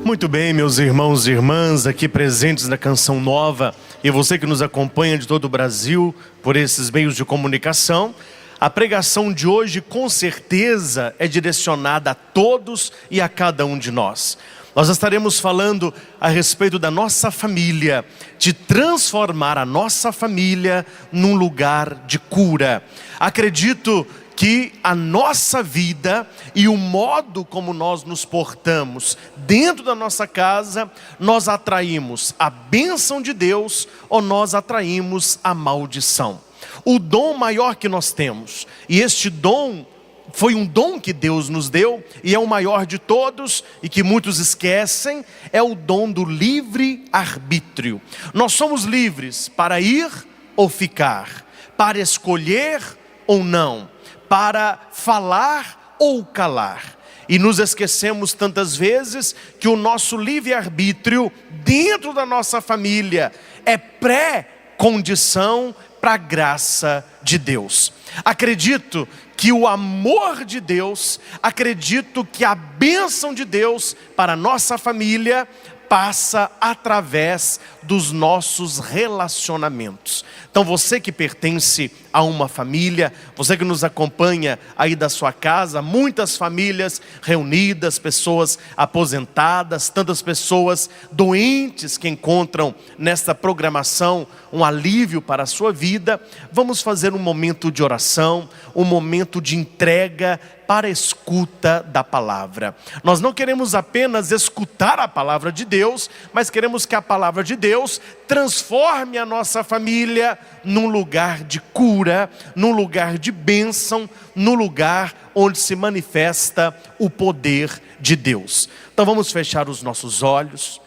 Muito bem, meus irmãos e irmãs, aqui presentes na Canção Nova, e você que nos acompanha de todo o Brasil por esses meios de comunicação, a pregação de hoje com certeza é direcionada a todos e a cada um de nós. Nós estaremos falando a respeito da nossa família, de transformar a nossa família num lugar de cura. Acredito que a nossa vida e o modo como nós nos portamos dentro da nossa casa, nós atraímos a bênção de Deus ou nós atraímos a maldição. O dom maior que nós temos, e este dom foi um dom que Deus nos deu, e é o maior de todos, e que muitos esquecem, é o dom do livre-arbítrio. Nós somos livres para ir ou ficar, para escolher ou não, para falar ou calar. E nos esquecemos tantas vezes que o nosso livre-arbítrio dentro da nossa família é pré-condição para a graça de Deus. Acredito que o amor de Deus, acredito que a bênção de Deus para a nossa família passa através dos nossos relacionamentos. Então você que pertence a uma família, você que nos acompanha aí da sua casa, muitas famílias reunidas, pessoas aposentadas, tantas pessoas doentes que encontram nesta programação um alívio para a sua vida, vamos fazer um momento de oração, um momento de entrega para a escuta da palavra. Nós não queremos apenas escutar a palavra de Deus, mas queremos que a palavra de Deus transforme a nossa família num lugar de cura, num lugar de bênção, num lugar onde se manifesta o poder de Deus. Então vamos fechar os nossos olhos.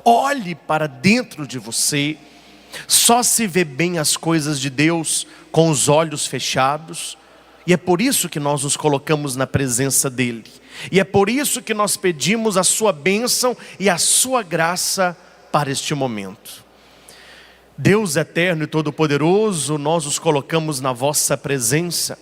Olhe para dentro de você. Só se vê bem as coisas de Deus com os olhos fechados. E é por isso que nós nos colocamos na presença dEle. E é por isso que nós pedimos a sua bênção e a sua graça para este momento. Deus eterno e todo-poderoso, nós nos colocamos na vossa presença.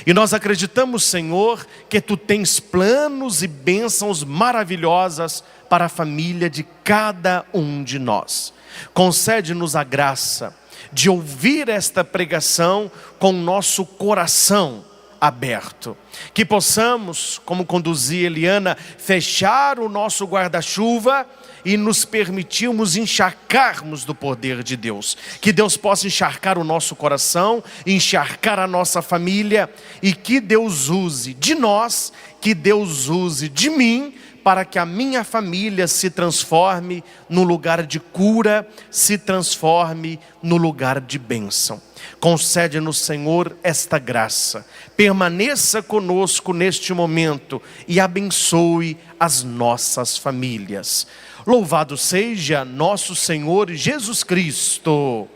E nós acreditamos, Senhor, que Tu tens planos e bênçãos maravilhosas para a família de cada um de nós. Concede-nos a graça de ouvir esta pregação com o nosso coração aberto, que possamos, como conduzia Eliana, fechar o nosso guarda-chuva e nos permitirmos encharcarmos do poder de Deus, que Deus possa encharcar o nosso coração, encharcar a nossa família, e que Deus use de nós, que Deus use de mim, para que a minha família se transforme no lugar de cura, se transforme no lugar de bênção. Concede-nos, Senhor, esta graça. Permaneça conosco neste momento e abençoe as nossas famílias. Louvado seja nosso Senhor Jesus Cristo.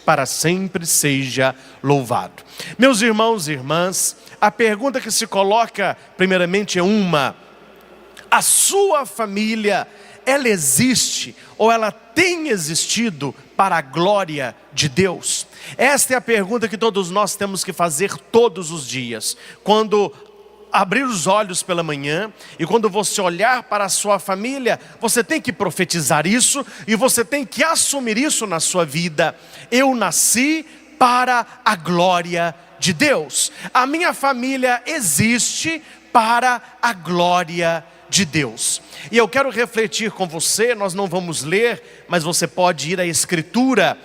Para sempre seja louvado. Meus irmãos e irmãs, a pergunta que se coloca primeiramente é uma: a sua família, ela existe ou ela tem existido para a glória de Deus? Esta é a pergunta que todos nós temos que fazer todos os dias. Quando abrir os olhos pela manhã e quando você olhar para a sua família, você tem que profetizar isso e você tem que assumir isso na sua vida. Eu nasci para a glória de Deus. A minha família existe para a glória de Deus. E eu quero refletir com você, nós não vamos ler, mas você pode ir à Escritura.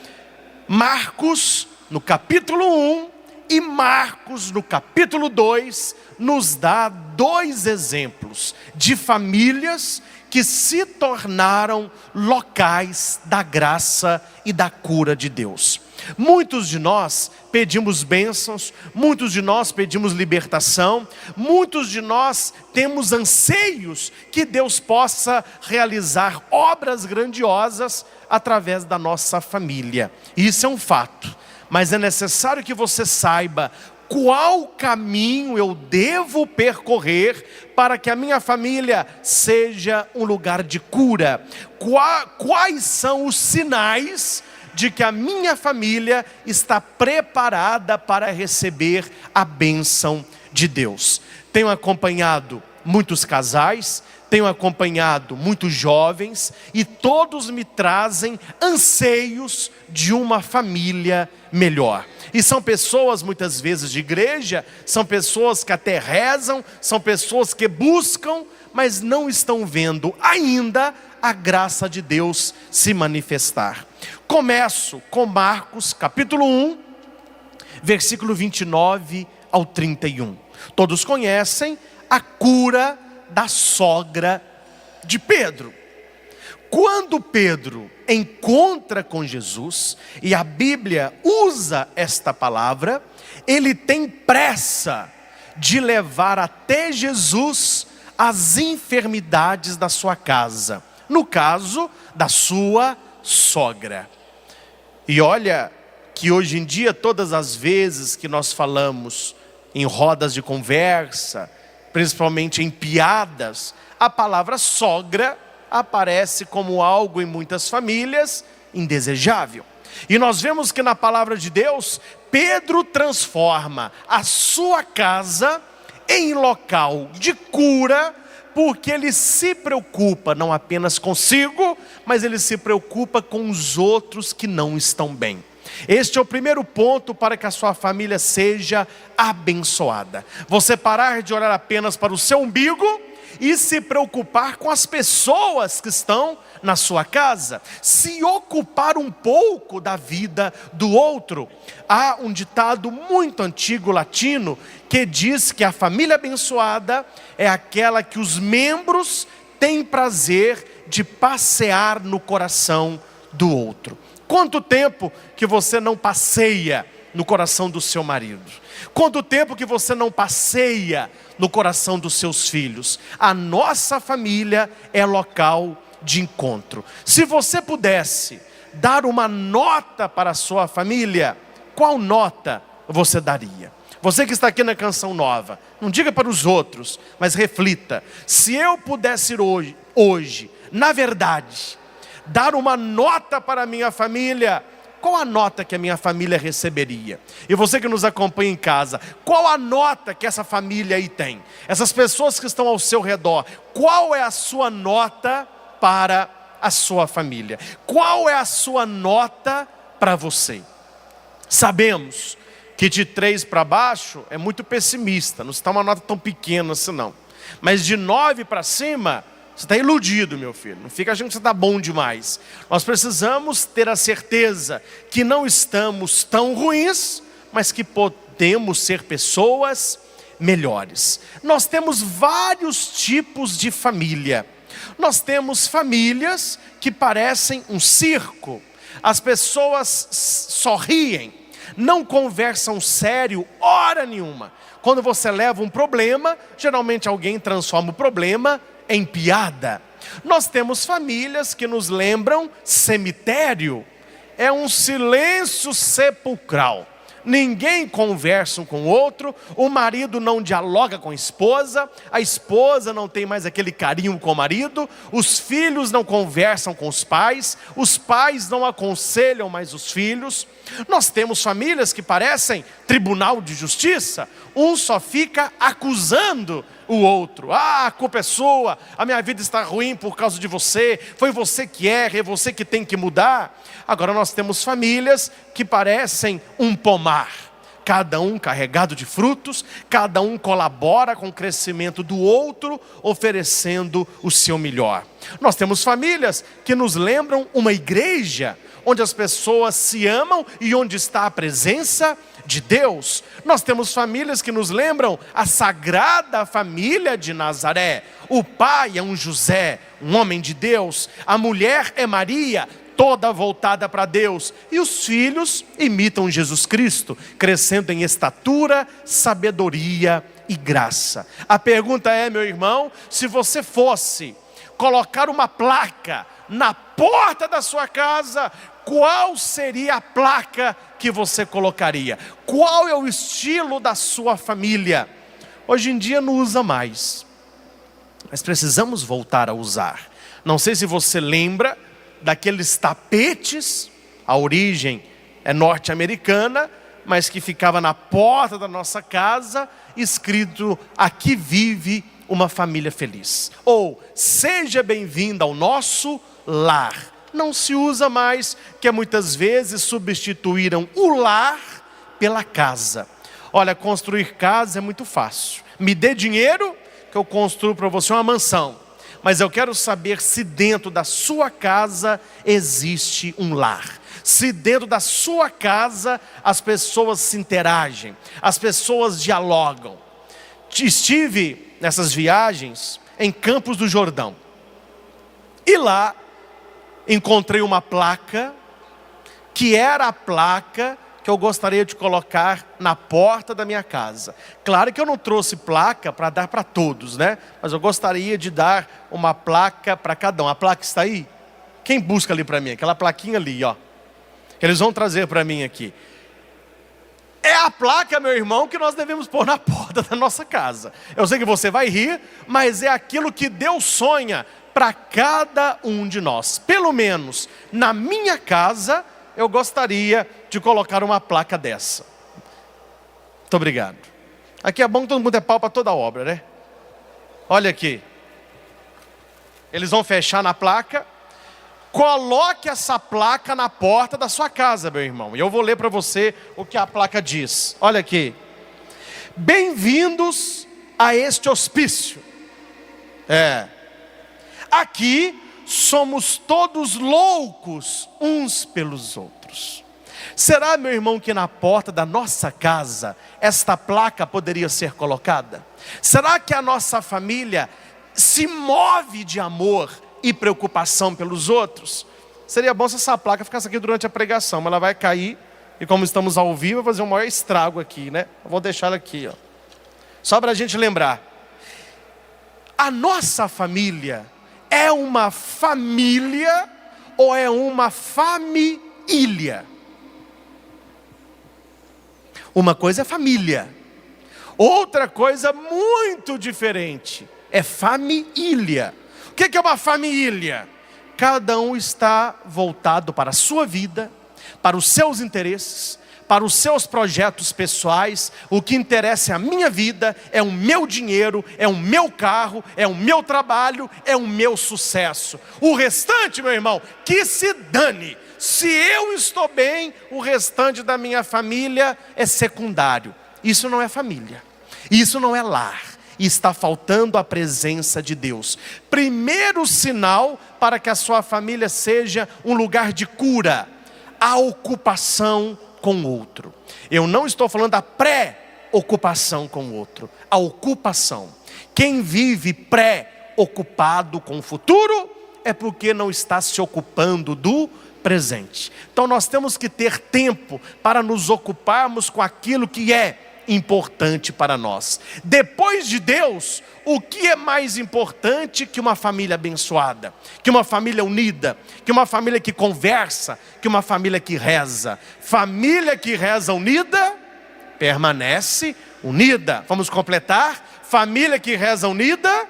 Marcos, no capítulo 1 e Marcos, no capítulo 2, nos dá dois exemplos de famílias que se tornaram locais da graça e da cura de Deus. Muitos de nós pedimos bênçãos, muitos de nós pedimos libertação, muitos de nós temos anseios que Deus possa realizar obras grandiosas através da nossa família. Isso é um fato, mas é necessário que você saiba qual caminho eu devo percorrer para que a minha família seja um lugar de cura. Quais são os sinais de que a minha família está preparada para receber a bênção de Deus? Tenho acompanhado muitos casais, tenho acompanhado muitos jovens e todos me trazem anseios de uma família melhor. E são pessoas muitas vezes de igreja, são pessoas que até rezam, são pessoas que buscam, mas não estão vendo ainda a graça de Deus se manifestar. Começo com Marcos capítulo 1, versículo 29 ao 31. Todos conhecem a cura da sogra de Pedro. Quando Pedro encontra com Jesus, e a Bíblia usa esta palavra, ele tem pressa de levar até Jesus as enfermidades da sua casa, no caso da sua sogra. E olha que hoje em dia, todas as vezes que nós falamos em rodas de conversa, principalmente em piadas, a palavra sogra aparece como algo em muitas famílias indesejável. E nós vemos que na palavra de Deus, Pedro transforma a sua casa em local de cura, porque ele se preocupa não apenas consigo, mas ele se preocupa com os outros que não estão bem. Este é o primeiro ponto para que a sua família seja abençoada. Você parar de olhar apenas para o seu umbigo e se preocupar com as pessoas que estão na sua casa. Se ocupar um pouco da vida do outro. Há um ditado muito antigo latino que diz que a família abençoada é aquela que os membros têm prazer de passear no coração do outro. Quanto tempo que você não passeia no coração do seu marido? Quanto tempo que você não passeia no coração dos seus filhos? A nossa família é local de encontro. Se você pudesse dar uma nota para a sua família, qual nota você daria? Você que está aqui na Canção Nova, não diga para os outros, mas reflita. Se eu pudesse ir hoje, na verdade, dar uma nota para a minha família, qual a nota que a minha família receberia? E você que nos acompanha em casa, qual a nota que essa família aí tem? Essas pessoas que estão ao seu redor, qual é a sua nota para a sua família? Qual é a sua nota para você? Sabemos que de 3 para baixo é muito pessimista, não está uma nota tão pequena assim não. Mas de 9 para cima, você está iludido, meu filho. Não fica achando que você está bom demais. Nós precisamos ter a certeza que não estamos tão ruins, mas que podemos ser pessoas melhores. Nós temos vários tipos de família. Nós temos famílias que parecem um circo. As pessoas sorriem, não conversam sério hora nenhuma. Quando você leva um problema, geralmente alguém transforma o problema em piada. Nós temos famílias que nos lembram cemitério. É um silêncio sepulcral. Ninguém conversa um com o outro, o marido não dialoga com a esposa não tem mais aquele carinho com o marido, os filhos não conversam com os pais não aconselham mais os filhos. Nós temos famílias que parecem tribunal de justiça, um só fica acusando o outro. A culpa é sua, a minha vida está ruim por causa de você, foi você que erra, é você que tem que mudar. Agora nós temos famílias que parecem um pomar, cada um carregado de frutos, cada um colabora com o crescimento do outro, oferecendo o seu melhor. Nós temos famílias que nos lembram uma igreja, onde as pessoas se amam e onde está a presença de Deus. Nós temos famílias que nos lembram a sagrada família de Nazaré. O pai é um José, um homem de Deus. A mulher é Maria, toda voltada para Deus. E os filhos imitam Jesus Cristo, crescendo em estatura, sabedoria e graça. A pergunta é, meu irmão, se você fosse colocar uma placa na porta da sua casa, qual seria a placa que você colocaria? Qual é o estilo da sua família? Hoje em dia não usa mais, mas precisamos voltar a usar. Não sei se você lembra daqueles tapetes, a origem é norte-americana, mas que ficava na porta da nossa casa, escrito: aqui vive uma família feliz. Ou, seja bem-vinda ao nosso lar. Não se usa mais, que muitas vezes substituíram o lar pela casa. Olha, construir casa é muito fácil. Me dê dinheiro que eu construo para você uma mansão. Mas eu quero saber se dentro da sua casa existe um lar. Se dentro da sua casa as pessoas se interagem, as pessoas dialogam. Estive nessas viagens em Campos do Jordão. E lá encontrei uma placa, que era a placa que eu gostaria de colocar na porta da minha casa. Claro que eu não trouxe placa para dar para todos, né? Mas eu gostaria de dar uma placa para cada um. A placa está aí? Quem busca ali para mim? Aquela plaquinha ali, ó. Eles vão trazer para mim aqui. É a placa, meu irmão, que nós devemos pôr na porta da nossa casa. Eu sei que você vai rir, mas é aquilo que Deus sonha para cada um de nós. Pelo menos na minha casa, eu gostaria de colocar uma placa dessa. Muito obrigado. Aqui é bom que todo mundo é pau para toda obra, né? Olha aqui. Eles vão fechar na placa. Coloque essa placa na porta da sua casa, meu irmão. E eu vou ler para você o que a placa diz. Olha aqui. Bem-vindos a este hospício. Aqui somos todos loucos uns pelos outros. Será, meu irmão, que na porta da nossa casa esta placa poderia ser colocada? Será que a nossa família se move de amor e preocupação pelos outros? Seria bom se essa placa ficasse aqui durante a pregação, mas ela vai cair, e como estamos ao vivo, vai fazer um maior estrago aqui, né? Eu vou deixar ela aqui, ó. Só para a gente lembrar. A nossa família é uma família ou é uma família? Uma coisa é família, outra coisa muito diferente é família. O que é uma família? Cada um está voltado para a sua vida, para os seus interesses, para os seus projetos pessoais. O que interessa é a minha vida, é o meu dinheiro, é o meu carro, é o meu trabalho, é o meu sucesso. O restante, meu irmão, que se dane. Se eu estou bem, o restante da minha família é secundário. Isso não é família, isso não é lar. E está faltando a presença de Deus. Primeiro sinal para que a sua família seja um lugar de cura: a ocupação com o outro. Eu não estou falando da pré-ocupação com o outro, a ocupação. Quem vive pré-ocupado com o futuro é porque não está se ocupando do presente. Então nós temos que ter tempo para nos ocuparmos com aquilo que é importante para nós. Depois de Deus, o que é mais importante que uma família abençoada, que uma família unida, que uma família que conversa, que uma família que reza? Família que reza unida, permanece unida. Vamos completar? Família que reza unida,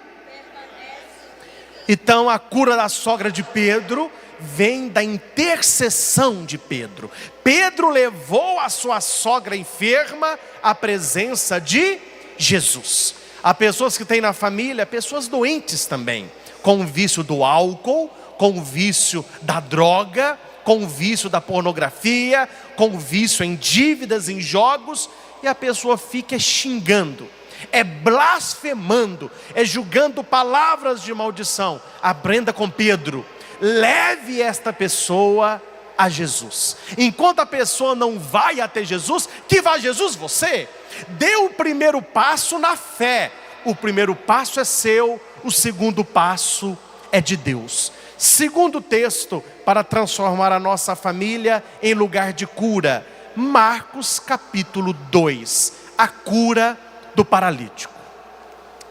então a cura da sogra de Pedro vem da intercessão de Pedro. Pedro levou a sua sogra enferma à presença de Jesus. Há pessoas que têm na família pessoas doentes também, com o vício do álcool, com o vício da droga, com o vício da pornografia, com o vício em dívidas, em jogos, e a pessoa fica xingando, é blasfemando, é julgando palavras de maldição. Aprenda com Pedro. Leve esta pessoa a Jesus. Enquanto a pessoa não vai até Jesus, que vá a Jesus você. Dê o primeiro passo na fé. O primeiro passo é seu, o segundo passo é de Deus. Segundo texto para transformar a nossa família em lugar de cura. Marcos capítulo 2. A cura do paralítico.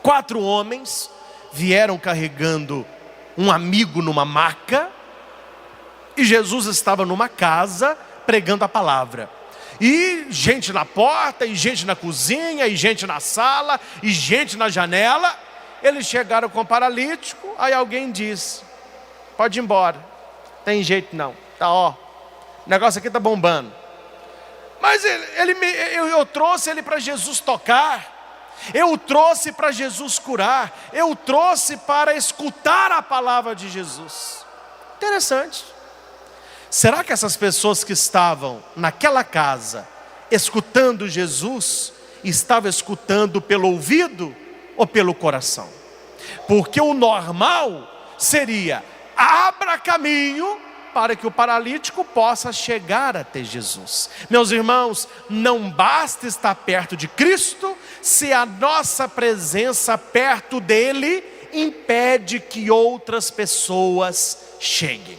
4 homens vieram carregando um amigo numa maca, e Jesus estava numa casa pregando a palavra, e gente na porta, e gente na cozinha, e gente na sala, e gente na janela. Eles chegaram com o paralítico, aí alguém disse: pode ir embora, tem jeito não, tá, ó, o negócio aqui tá bombando. Mas eu trouxe ele para Jesus tocar. eu o trouxe para Jesus curar, eu o trouxe para escutar a palavra de Jesus. Interessante. Será que essas pessoas que estavam naquela casa, escutando Jesus, estavam escutando pelo ouvido ou pelo coração? Porque o normal seria: abra caminho para que o paralítico possa chegar até Jesus. Meus irmãos, não basta estar perto de Cristo, se a nossa presença perto dele impede que outras pessoas cheguem.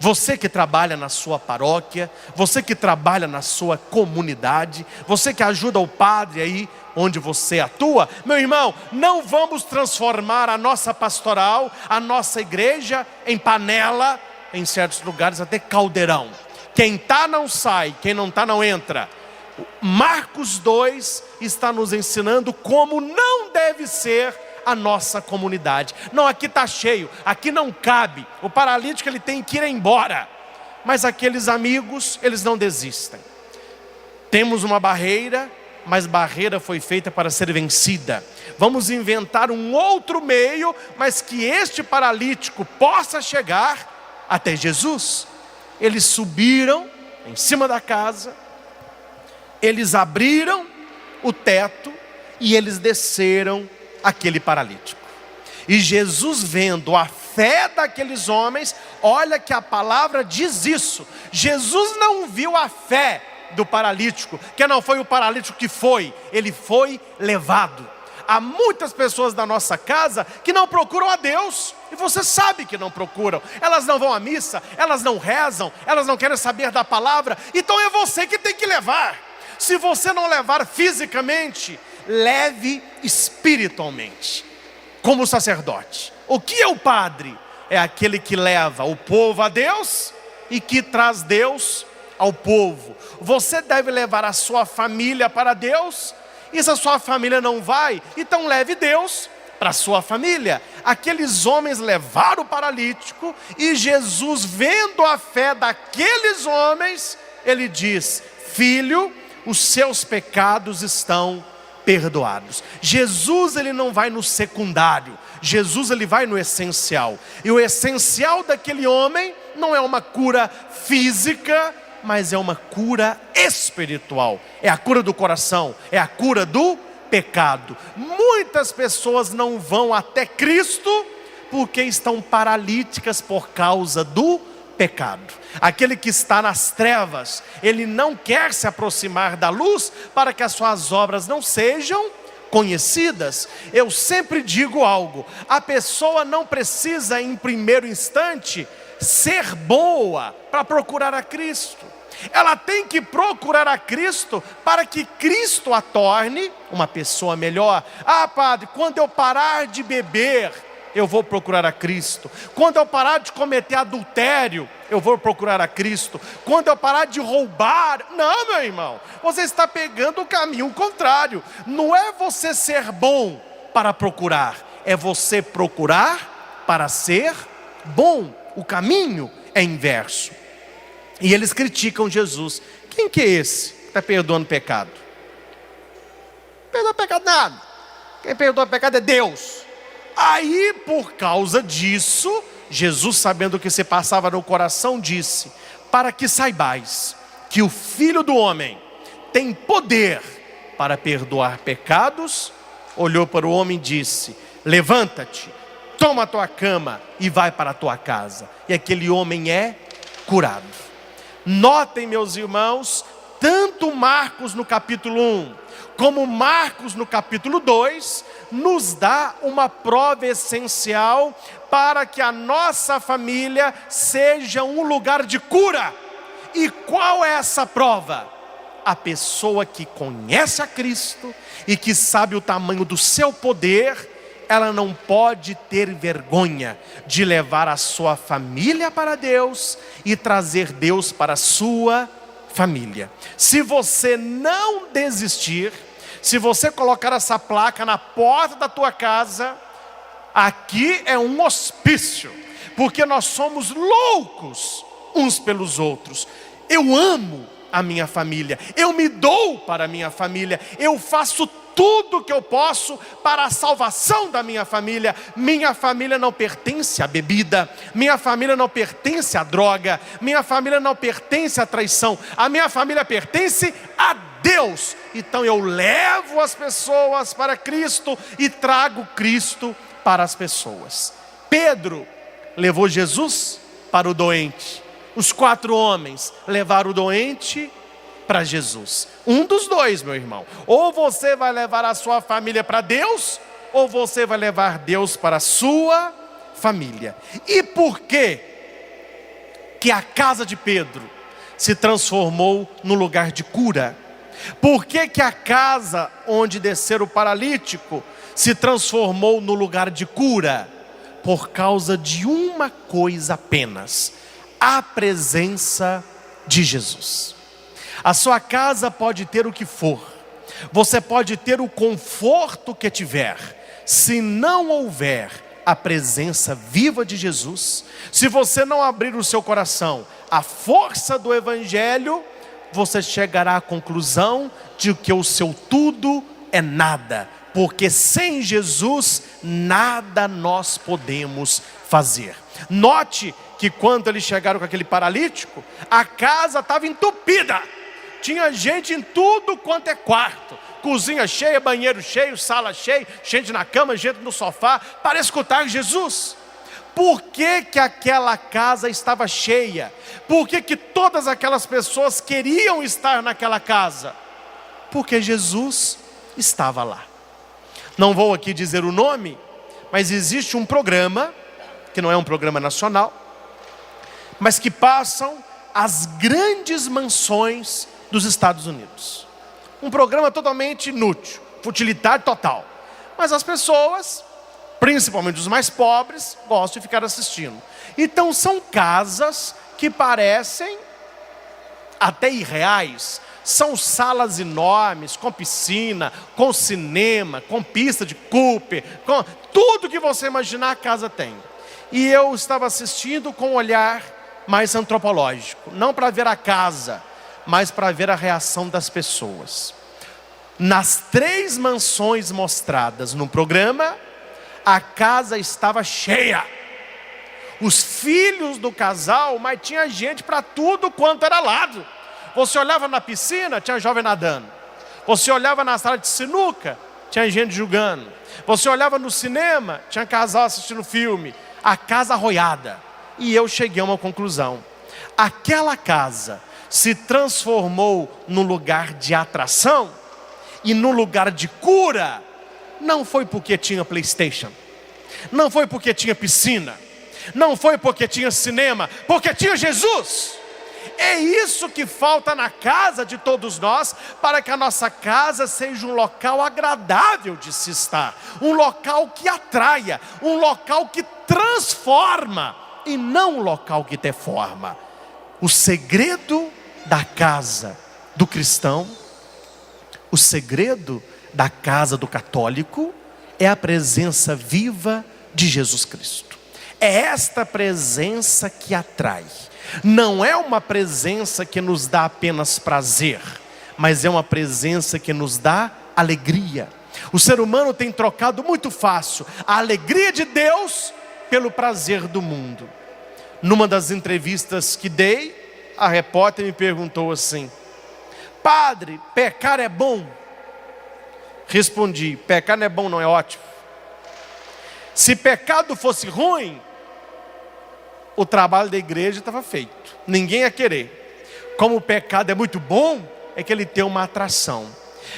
Você que trabalha na sua paróquia, você que trabalha na sua comunidade, você que ajuda o padre aí onde você atua, meu irmão, não vamos transformar a nossa pastoral, a nossa igreja em panela, em certos lugares até caldeirão. Quem está não sai, quem não está não entra. Marcos 2 está nos ensinando como não deve ser a nossa comunidade. Não, aqui está cheio, aqui não cabe, o paralítico ele tem que ir embora. Mas aqueles amigos, eles não desistem. Temos uma barreira, mas barreira foi feita para ser vencida. Vamos inventar um outro meio, mas que este paralítico possa chegar até Jesus. Eles subiram em cima da casa, eles abriram o teto e eles desceram aquele paralítico. E Jesus, vendo a fé daqueles homens, olha que a palavra diz isso. Jesus não viu a fé do paralítico, que não foi o paralítico que foi, ele foi levado. Há muitas pessoas da nossa casa que não procuram a Deus, e você sabe que não procuram. Elas não vão à missa, elas não rezam, elas não querem saber da palavra. Então é você que tem que levar. Se você não levar fisicamente, leve espiritualmente, como sacerdote. O que é o padre? É aquele que leva o povo a Deus e que traz Deus ao povo. Você deve levar a sua família para Deus. E se a sua família não vai, então leve Deus para a sua família. Aqueles homens levaram o paralítico, e Jesus, vendo a fé daqueles homens, ele diz: filho, os seus pecados estão perdoados. Jesus, ele não vai no secundário, Jesus, ele vai no essencial. E o essencial daquele homem não é uma cura física, mas é uma cura espiritual. É a cura do coração, é a cura do pecado. Muitas pessoas não vão até Cristo porque estão paralíticas por causa do pecado. Aquele que está nas trevas, ele não quer se aproximar da luz para que as suas obras não sejam conhecidas. Eu sempre digo algo: a pessoa não precisa em primeiro instante ser boa para procurar a Cristo. Ela tem que procurar a Cristo para que Cristo a torne uma pessoa melhor. Ah, padre, quando eu parar de beber, eu vou procurar a Cristo. Quando eu parar de cometer adultério, eu vou procurar a Cristo. Quando eu parar de roubar, não, meu irmão, você está pegando o caminho contrário. Não é você ser bom para procurar, é você procurar para ser bom. O caminho é inverso. E eles criticam Jesus. Quem que é esse que está perdoando pecado? Não perdoa pecado nada. Quem perdoa pecado é Deus. Aí, por causa disso, Jesus, sabendo o que se passava no coração, disse: para que saibais que o Filho do Homem tem poder para perdoar pecados, olhou para o homem e disse: levanta-te, toma a tua cama e vai para a tua casa. E aquele homem é curado. Notem, meus irmãos, tanto Marcos no capítulo 1, como Marcos no capítulo 2, nos dá uma prova essencial para que a nossa família seja um lugar de cura. E qual é essa prova? A pessoa que conhece a Cristo e que sabe o tamanho do seu poder, ela não pode ter vergonha de levar a sua família para Deus e trazer Deus para a sua família. Se você não desistir, se você colocar essa placa na porta da tua casa: aqui é um hospício, porque nós somos loucos uns pelos outros. Eu amo a minha família, eu me dou para a minha família, eu faço tudo que eu posso para a salvação da minha família. Minha família não pertence à bebida, minha família não pertence à droga, minha família não pertence à traição, a minha família pertence a Deus. Então eu levo as pessoas para Cristo e trago Cristo para as pessoas. Pedro levou Jesus para o doente. Os 4 homens levaram o doente para Jesus. Um dos dois, meu irmão. Ou você vai levar a sua família para Deus, ou você vai levar Deus para a sua família. E por que a casa de Pedro se transformou no lugar de cura? Por que a casa onde descer o paralítico se transformou no lugar de cura? Por causa de uma coisa apenas: a presença de Jesus. A sua casa pode ter o que for, você pode ter o conforto que tiver, se não houver a presença viva de Jesus, se você não abrir o seu coração à força do Evangelho, você chegará à conclusão de que o seu tudo é nada, porque sem Jesus nada nós podemos fazer. Note que quando eles chegaram com aquele paralítico, a casa estava entupida, tinha gente em tudo quanto é quarto, cozinha cheia, banheiro cheio, sala cheia, gente na cama, gente no sofá, para escutar Jesus. Por que aquela casa estava cheia? Por que todas aquelas pessoas queriam estar naquela casa? Porque Jesus estava lá. Não vou aqui dizer o nome, mas existe um programa, que não é um programa nacional, mas que passam as grandes mansões dos Estados Unidos. Um programa totalmente inútil, futilidade total. Mas as pessoas, principalmente os mais pobres, gostam de ficar assistindo. Então são casas que parecem até irreais. São salas enormes, com piscina, com cinema, com pista de Cooper, com tudo que você imaginar a casa tem. E eu estava assistindo com um olhar mais antropológico, não para ver a casa, mas para ver a reação das pessoas. Nas 3 mansões mostradas no programa, a casa estava cheia. Os filhos do casal, mas tinha gente para tudo quanto era lado. Você olhava na piscina, tinha jovem nadando. Você olhava na sala de sinuca, tinha gente jogando. Você olhava no cinema, tinha casal assistindo filme. A casa arroiada. E eu cheguei a uma conclusão: aquela casa se transformou num lugar de atração e num lugar de cura. Não foi porque tinha PlayStation, não foi porque tinha piscina, não foi porque tinha cinema, porque tinha Jesus. É isso que falta na casa de todos nós, para que a nossa casa seja um local agradável de se estar, um local que atraia, um local que transforma e não um local que deforma. O segredo da casa do cristão, o segredo da casa do católico é a presença viva de Jesus Cristo. É esta presença que atrai. Não é uma presença que nos dá apenas prazer, mas é uma presença que nos dá alegria. O ser humano tem trocado muito fácil a alegria de Deus pelo prazer do mundo. Numa das entrevistas que dei, a repórter me perguntou assim: padre, pecar é bom? Respondi: pecar não é bom, não, é ótimo. Se pecado fosse ruim, o trabalho da igreja estava feito, ninguém ia querer. Como o pecado é muito bom, é que ele tem uma atração.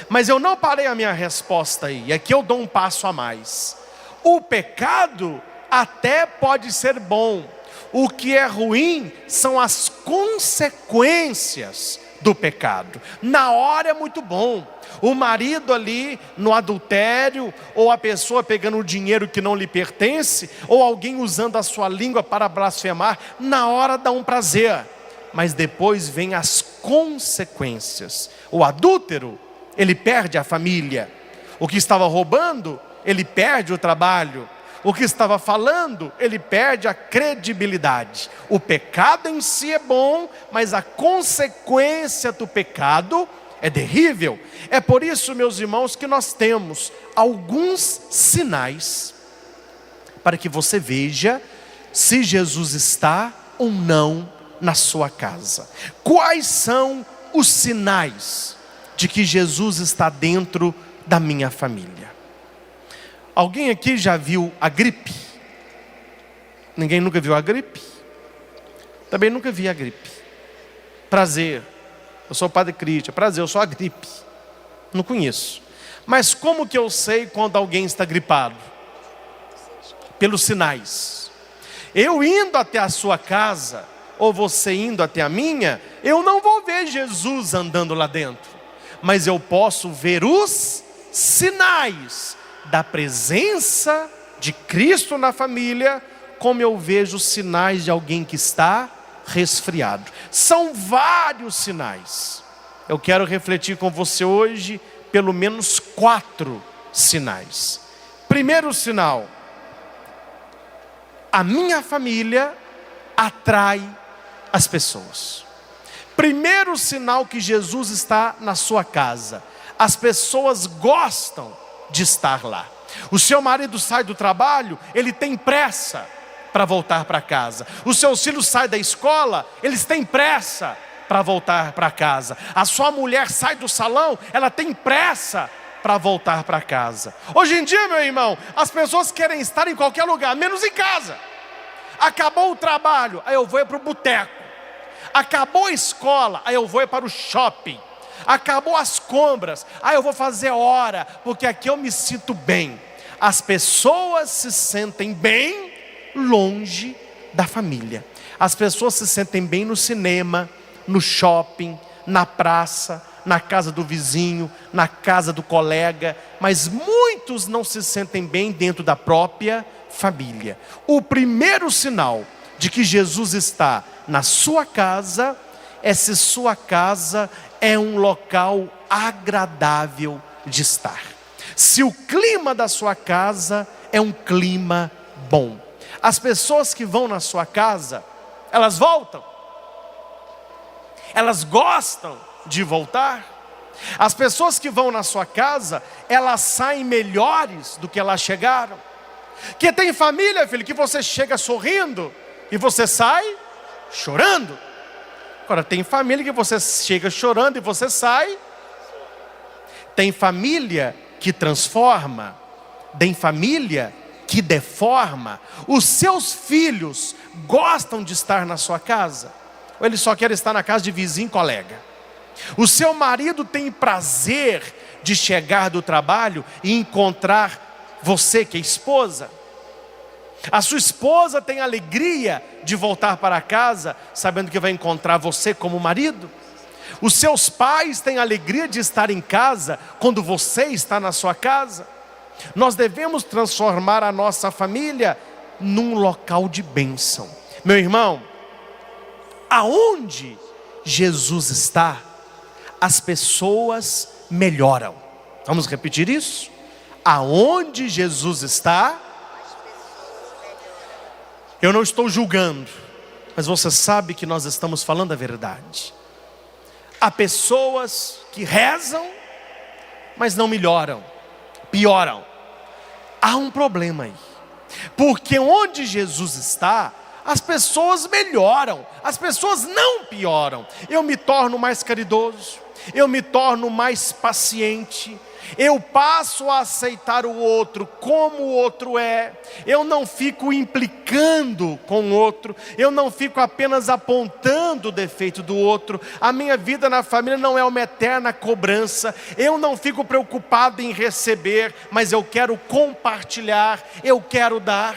Mas eu não parei a minha resposta aí, aqui eu dou um passo a mais. O pecado até pode ser bom, o que é ruim são as consequências do pecado. Na hora é muito bom, o marido ali no adultério, ou a pessoa pegando o dinheiro que não lhe pertence, ou alguém usando a sua língua para blasfemar, na hora dá um prazer, mas depois vem as consequências. O adúltero, ele perde a família. O que estava roubando, ele perde o trabalho. O que estava falando, ele perde a credibilidade. O pecado em si é bom, mas a consequência do pecado é terrível. É por isso, meus irmãos, que nós temos alguns sinais para que você veja se Jesus está ou não na sua casa. Quais são os sinais de que Jesus está dentro da minha família? Alguém aqui já viu a gripe? Ninguém nunca viu a gripe? Também nunca vi a gripe. Prazer, eu sou o Padre Cristian. Prazer, eu sou a gripe. Não conheço. Mas como que eu sei quando alguém está gripado? Pelos sinais. Eu indo até a sua casa, ou você indo até a minha, eu não vou ver Jesus andando lá dentro, mas eu posso ver os sinais da presença de Cristo na família, como eu vejo os sinais de alguém que está resfriado. São vários sinais. Eu quero refletir com você hoje pelo menos 4 sinais. Primeiro sinal: a minha família atrai as pessoas. Primeiro sinal que Jesus está na sua casa: as pessoas gostam de estar lá. O seu marido sai do trabalho, ele tem pressa para voltar para casa. Os seus filhos saem da escola, eles têm pressa para voltar para casa. A sua mulher sai do salão, ela tem pressa para voltar para casa. Hoje em dia, meu irmão, as pessoas querem estar em qualquer lugar, menos em casa. Acabou o trabalho, aí eu vou para o boteco. Acabou a escola, aí eu vou para o shopping. Acabou as compras, aí eu vou fazer hora, porque aqui eu me sinto bem. As pessoas se sentem bem longe da família. As pessoas se sentem bem no cinema, no shopping, na praça, na casa do vizinho, na casa do colega, mas muitos não se sentem bem dentro da própria família. O primeiro sinal de que Jesus está na sua casa é se sua casa é um local agradável de estar. Se o clima da sua casa é um clima bom. As pessoas que vão na sua casa, elas voltam. Elas gostam de voltar. As pessoas que vão na sua casa, elas saem melhores do que elas chegaram. Que tem família, filho, que você chega sorrindo e você sai chorando. Agora, tem família que você chega chorando e você sai. Tem família que transforma. Tem família que deforma. Os seus filhos gostam de estar na sua casa, ou eles só querem estar na casa de vizinho e colega? O seu marido tem prazer de chegar do trabalho e encontrar você, que é esposa. A sua esposa tem alegria de voltar para casa, sabendo que vai encontrar você como marido. Os seus pais têm alegria de estar em casa, quando você está na sua casa. Nós devemos transformar a nossa família num local de bênção. Meu irmão, aonde Jesus está, as pessoas melhoram. Vamos repetir isso? Aonde Jesus está, eu não estou julgando, mas você sabe que nós estamos falando a verdade. Há pessoas que rezam, mas não melhoram, pioram. Há um problema aí, porque onde Jesus está, as pessoas melhoram, as pessoas não pioram. Eu me torno mais caridoso, eu me torno mais paciente, eu passo a aceitar o outro como o outro é, eu não fico implicando com o outro, eu não fico apenas apontando o defeito do outro. A minha vida na família não é uma eterna cobrança, eu não fico preocupado em receber, mas eu quero compartilhar, eu quero dar.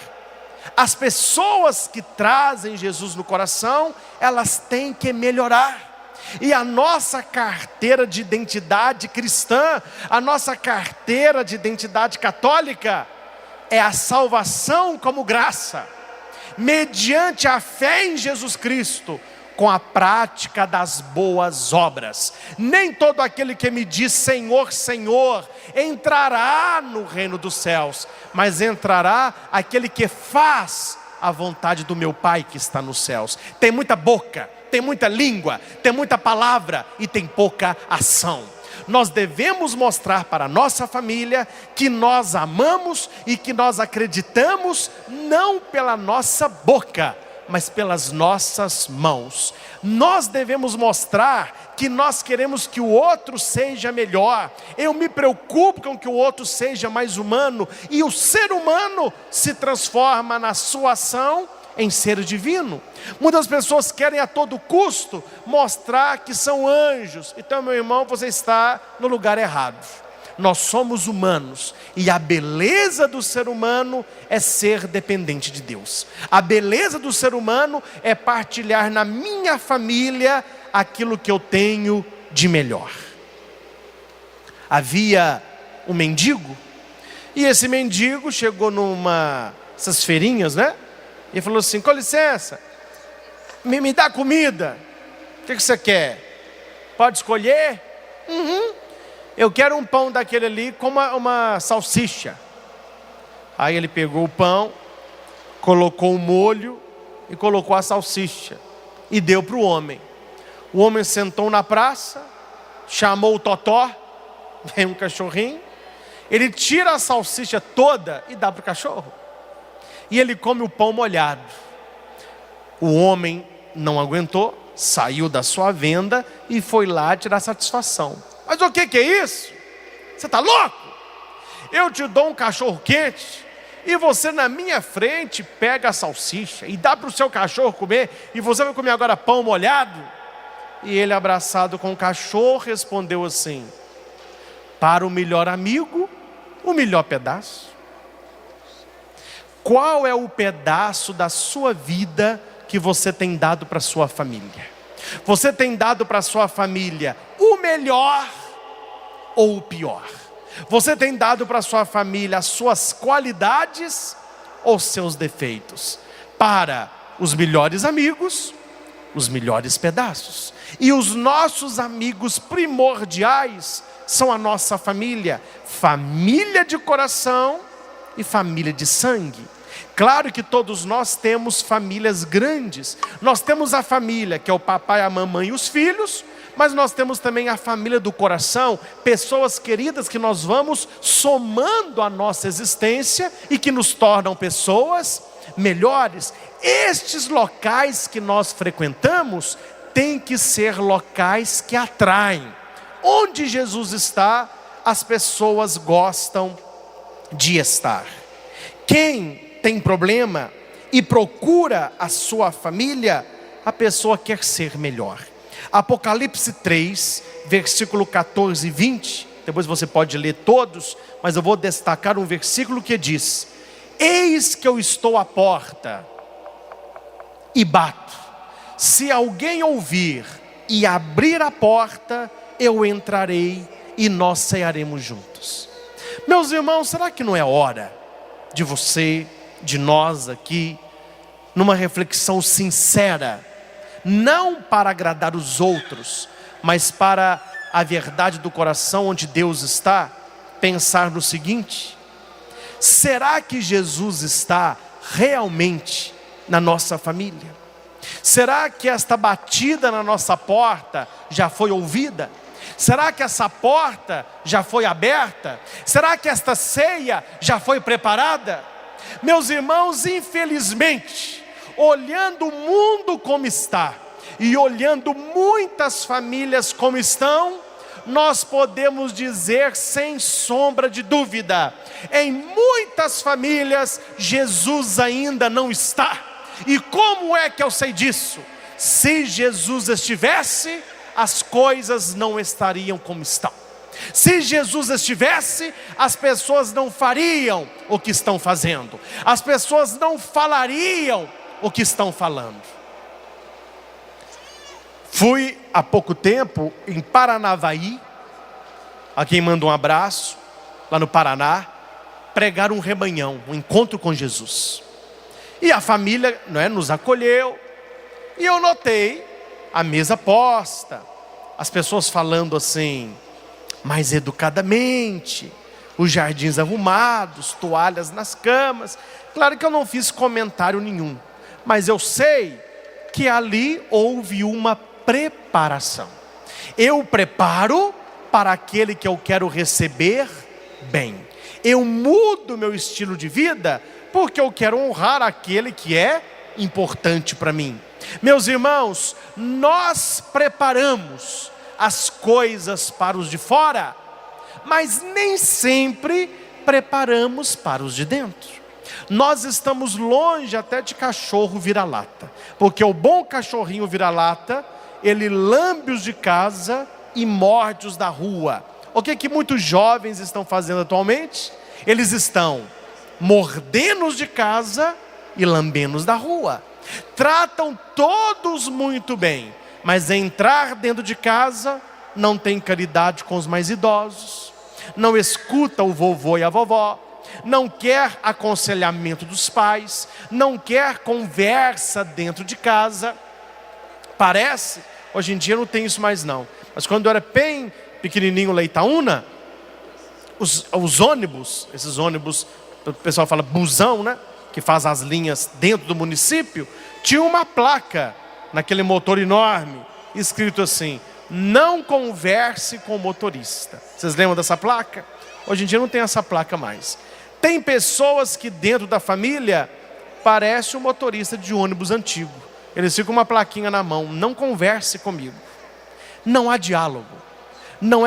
As pessoas que trazem Jesus no coração, elas têm que melhorar. E a nossa carteira de identidade cristã, a nossa carteira de identidade católica, é a salvação como graça, mediante a fé em Jesus Cristo, com a prática das boas obras. Nem todo aquele que me diz Senhor, Senhor, entrará no reino dos céus, mas entrará aquele que faz a vontade do meu Pai que está nos céus. Tem muita boca, tem muita língua, tem muita palavra e tem pouca ação. Nós devemos mostrar para a nossa família que nós amamos e que nós acreditamos não pela nossa boca, mas pelas nossas mãos. Nós devemos mostrar que nós queremos que o outro seja melhor. Eu me preocupo com que o outro seja mais humano, e o ser humano se transforma na sua ação em ser divino. Muitas pessoas querem a todo custo mostrar que são anjos. Então, meu irmão, você está no lugar errado. Nós somos humanos, e a beleza do ser humano é ser dependente de Deus. A beleza do ser humano é partilhar na minha família aquilo que eu tenho de melhor. Havia um mendigo, e esse mendigo chegou essas feirinhas, né? E falou assim: com licença, me dá comida. O que você quer? Pode escolher? Eu quero um pão daquele ali com uma salsicha. Aí ele pegou o pão, colocou o molho e colocou a salsicha e deu para o homem. O homem sentou na praça, chamou o totó, vem um cachorrinho, ele tira a salsicha toda e dá para o cachorro. E ele come o pão molhado. O homem não aguentou, saiu da sua venda e foi lá tirar satisfação. Mas o que é isso? Você está louco? Eu te dou um cachorro quente e você na minha frente pega a salsicha e dá para o seu cachorro comer, e você vai comer agora pão molhado? E ele, abraçado com o cachorro, respondeu assim: para o melhor amigo, o melhor pedaço. Qual é o pedaço da sua vida que você tem dado para a sua família? Você tem dado para a sua família o melhor ou o pior? Você tem dado para a sua família as suas qualidades ou seus defeitos? Para os melhores amigos, os melhores pedaços. E os nossos amigos primordiais são a nossa família. Família de coração e família de sangue. Claro que todos nós temos famílias grandes. Nós temos a família, que é o papai, a mamãe e os filhos, mas nós temos também a família do coração, pessoas queridas que nós vamos somando a nossa existência e que nos tornam pessoas melhores. Estes locais que nós frequentamos têm que ser locais que atraem. Onde Jesus está, as pessoas gostam de estar. Quem tem problema e procura a sua família, a pessoa quer ser melhor. Apocalipse 3, versículo 14 e 20, depois você pode ler todos, mas eu vou destacar um versículo que diz: eis que eu estou à porta e bato. Se alguém ouvir e abrir a porta, eu entrarei e nós cearemos juntos. Meus irmãos, será que não é hora de você, de nós aqui, numa reflexão sincera, não para agradar os outros, mas para a verdade do coração onde Deus está, pensar no seguinte: será que Jesus está realmente na nossa família? Será que esta batida na nossa porta já foi ouvida? Será que essa porta já foi aberta? Será que esta ceia já foi preparada? Meus irmãos, infelizmente, olhando o mundo como está e olhando muitas famílias como estão, nós podemos dizer sem sombra de dúvida: em muitas famílias Jesus ainda não está. E como é que eu sei disso? Se Jesus estivesse, as coisas não estariam como estão. Se Jesus estivesse, as pessoas não fariam o que estão fazendo, as pessoas não falariam o que estão falando. Fui há pouco tempo em Paranavaí, a quem manda um abraço, lá no Paraná, pregar um rebanhão, um encontro com Jesus. E a família, nos acolheu, e eu notei a mesa posta, as pessoas falando assim, mais educadamente, os jardins arrumados, toalhas nas camas. Claro que eu não fiz comentário nenhum, mas eu sei que ali houve uma preparação. Eu preparo para aquele que eu quero receber bem. Eu mudo meu estilo de vida porque eu quero honrar aquele que é importante para mim. Meus irmãos, nós preparamos as coisas para os de fora, mas nem sempre preparamos para os de dentro. Nós estamos longe até de cachorro vira-lata, porque o bom cachorrinho vira-lata, ele lambe os de casa e morde os da rua. O que muitos jovens estão fazendo atualmente? Eles estão mordendo os de casa e lambendo os da rua. Tratam todos muito bem, mas entrar dentro de casa não tem caridade com os mais idosos, não escuta o vovô e a vovó, não quer aconselhamento dos pais, não quer conversa dentro de casa. Parece, hoje em dia não tem isso mais não, mas quando eu era bem pequenininho lá em Itaúna, os ônibus, esses ônibus, o pessoal fala busão, né? Que faz as linhas dentro do município, tinha uma placa naquele motor enorme, escrito assim: não converse com o motorista. Vocês lembram dessa placa? Hoje em dia não tem essa placa mais. Tem pessoas que dentro da família parece um motorista de ônibus antigo. Eles ficam com uma plaquinha na mão: não converse comigo. Não há diálogo, não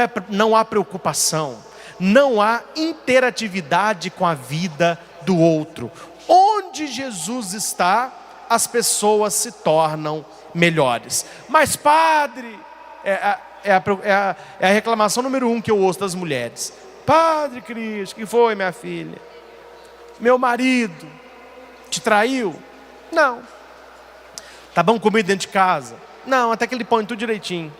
há preocupação, não há interatividade com a vida do outro. Onde Jesus está, as pessoas se tornam melhores. Mas padre, é a reclamação número 1 que eu ouço das mulheres: Padre Cristo, que foi, minha filha? Meu marido te traiu? Não. Tá bom comida dentro de casa? Não, até que ele põe tudo direitinho.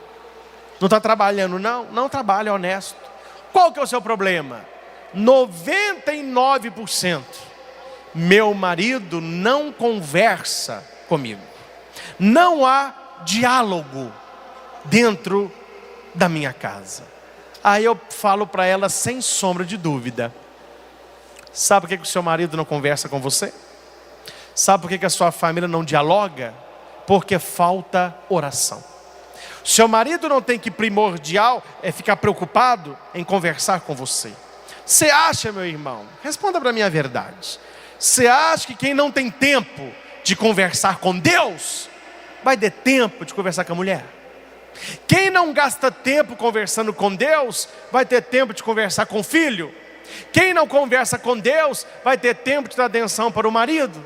Não está trabalhando? Não, não trabalha, é honesto. Qual que é o seu problema? 99%. Meu marido não conversa comigo. Não há diálogo dentro da minha casa. Aí eu falo para ela sem sombra de dúvida: sabe por que o seu marido não conversa com você? Sabe por que a sua família não dialoga? Porque falta oração. Seu marido não tem que primordial ficar preocupado em conversar com você. Você acha, meu irmão, responda para mim a verdade, você acha que quem não tem tempo de conversar com Deus vai ter tempo de conversar com a mulher? Quem não gasta tempo conversando com Deus vai ter tempo de conversar com o filho? Quem não conversa com Deus vai ter tempo de dar atenção para o marido?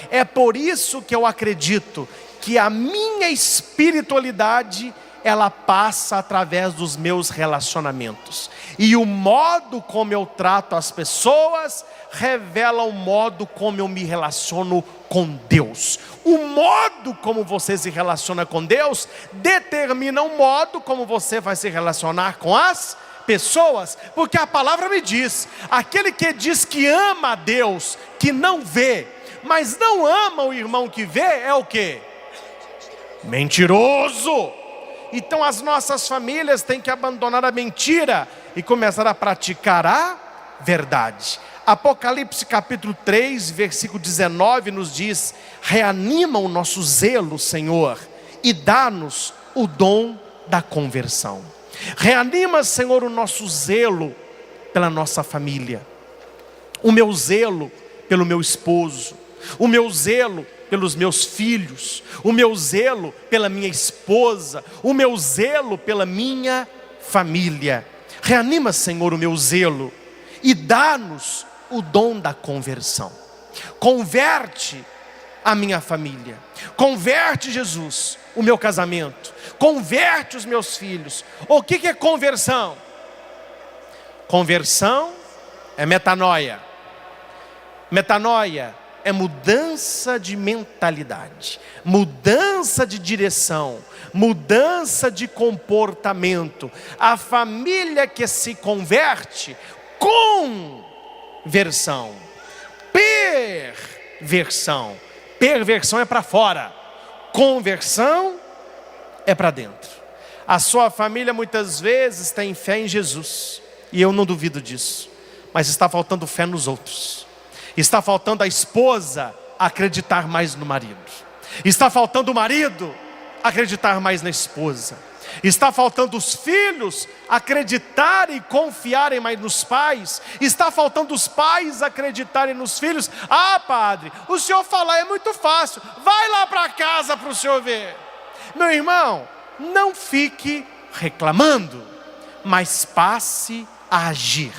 É por isso que eu acredito que a minha espiritualidade, ela passa através dos meus relacionamentos. E o modo como eu trato as pessoas revela o modo como eu me relaciono com Deus. O modo como você se relaciona com Deus determina o modo como você vai se relacionar com as pessoas. Porque a palavra me diz: aquele que diz que ama a Deus, que não vê, mas não ama o irmão que vê, é o quê? Mentiroso. Então as nossas famílias têm que abandonar a mentira e começar a praticar a verdade. Apocalipse capítulo 3, versículo 19 nos diz: reanima o nosso zelo, Senhor, e dá-nos o dom da conversão. Reanima, Senhor, o nosso zelo pela nossa família, o meu zelo pelo meu esposo, o meu zelo pelos meus filhos, o meu zelo pela minha esposa, o meu zelo pela minha família. Reanima, Senhor, o meu zelo e dá-nos o dom da conversão. Converte a minha família, converte, Jesus, o meu casamento, converte os meus filhos. O que é conversão? Conversão é metanoia. Metanoia é mudança de mentalidade, mudança de direção, mudança de comportamento. A família que se converte, conversão, perversão. Perversão é para fora, conversão é para dentro. A sua família muitas vezes tem fé em Jesus, e eu não duvido disso, mas está faltando fé nos outros. Está faltando a esposa acreditar mais no marido. Está faltando o marido acreditar mais na esposa. Está faltando os filhos acreditarem e confiarem mais nos pais. Está faltando os pais acreditarem nos filhos. Ah, padre, o senhor falar é muito fácil. Vai lá para casa para o senhor ver. Meu irmão, não fique reclamando, mas passe a agir.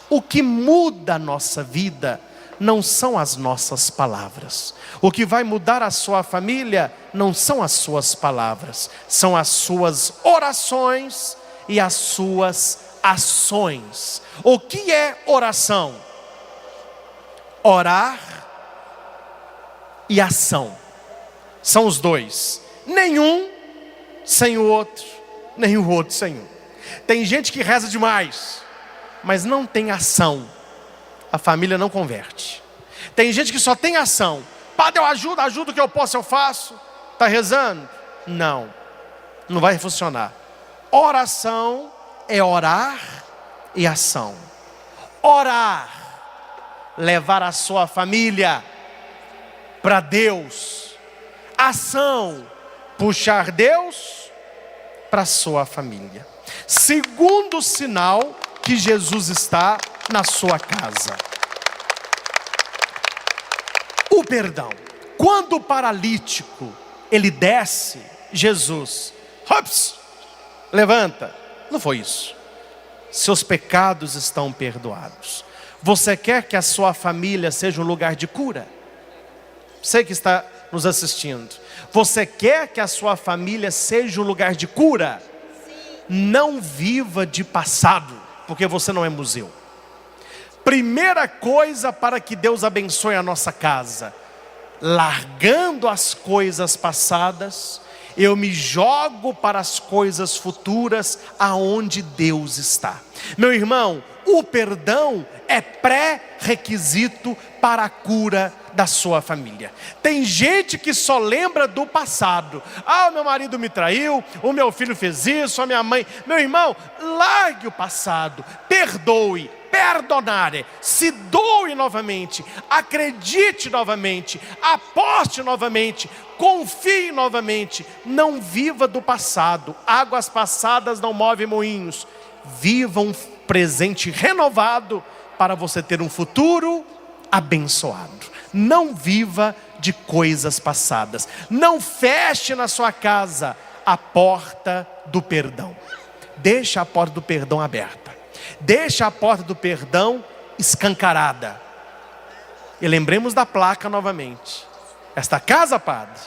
O que muda a nossa vida não são as nossas palavras. O que vai mudar a sua família não são as suas palavras, são as suas orações e as suas ações. O que é oração? Orar e ação. São os dois. Nenhum sem o outro, nem o outro sem um. Tem gente que reza demais, mas não tem ação. A família não converte. Tem gente que só tem ação. Padre, eu ajudo o que eu posso, eu faço. Está rezando? Não vai funcionar. Oração é orar e ação. Orar, levar a sua família para Deus. Ação, puxar Deus para a sua família. Segundo sinal que Jesus está na sua casa: o perdão. Quando o paralítico ele desce, Jesus, hops, levanta. Não foi isso. Seus pecados estão perdoados. Você quer que a sua família seja um lugar de cura? Você que está nos assistindo, você quer que a sua família seja um lugar de cura? Não viva de passado, porque você não é museu. Primeira coisa para que Deus abençoe a nossa casa: largando as coisas passadas, eu me jogo para as coisas futuras, aonde Deus está. Meu irmão, o perdão é pré-requisito para a cura da sua família. Tem gente que só lembra do passado. Ah, o meu marido me traiu, o meu filho fez isso, a minha mãe. Meu irmão, largue o passado, perdoe, perdonare, se doe novamente, acredite novamente, aposte novamente, confie novamente. Não viva do passado. Águas passadas não movem moinhos. Viva um presente renovado para você ter um futuro abençoado. Não viva de coisas passadas. Não feche na sua casa a porta do perdão. Deixa a porta do perdão aberta. Deixa a porta do perdão escancarada. E lembremos da placa novamente. Esta casa, padre,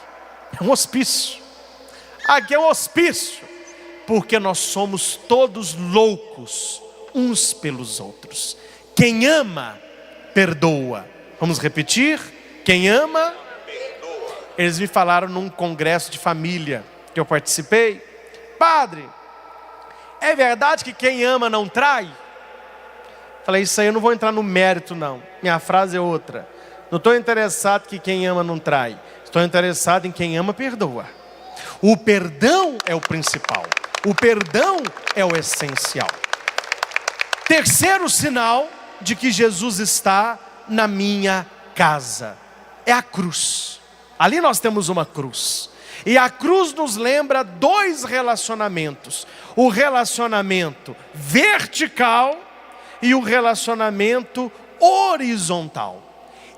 é um hospício. Aqui é um hospício, porque nós somos todos loucos uns pelos outros. Quem ama, perdoa. Vamos repetir? Quem ama, perdoa. Eles me falaram num congresso de família que eu participei: padre, é verdade que quem ama não trai? Falei, isso aí eu não vou entrar no mérito não. Minha frase é outra. Não estou interessado que quem ama não trai. Estou interessado em quem ama perdoa. O perdão é o principal. O perdão é o essencial. Terceiro sinal de que Jesus está na minha casa é a cruz. Ali nós temos uma cruz. E a cruz nos lembra dois relacionamentos: o relacionamento vertical e o relacionamento horizontal.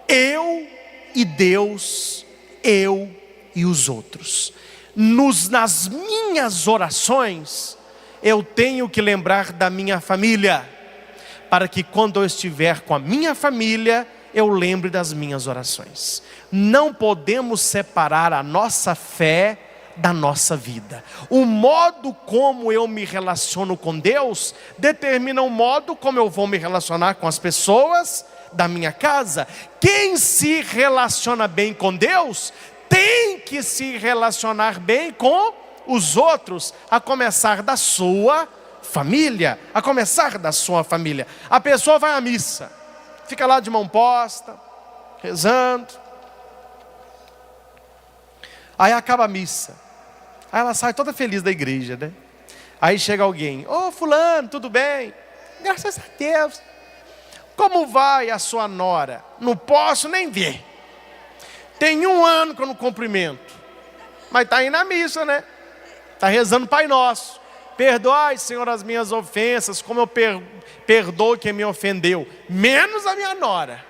Eu e Deus, eu e os outros. Nas minhas orações, eu tenho que lembrar da minha família, para que quando eu estiver com a minha família, eu lembre das minhas orações. Não podemos separar a nossa fé da nossa vida. O modo como eu me relaciono com Deus determina o modo como eu vou me relacionar com as pessoas da minha casa. Quem se relaciona bem com Deus tem que se relacionar bem com os outros, a começar da sua família, a começar da sua família. A pessoa vai à missa, fica lá de mão posta, rezando. Aí acaba a missa. Aí ela sai toda feliz da igreja, né? Aí chega alguém: ô fulano, tudo bem? Graças a Deus. Como vai a sua nora? Não posso nem ver. Tem 1 ano que eu não cumprimento. Mas está indo na missa, né? Está rezando Pai Nosso. Perdoai, Senhor, as minhas ofensas, como eu perdoo quem me ofendeu. Menos a minha nora,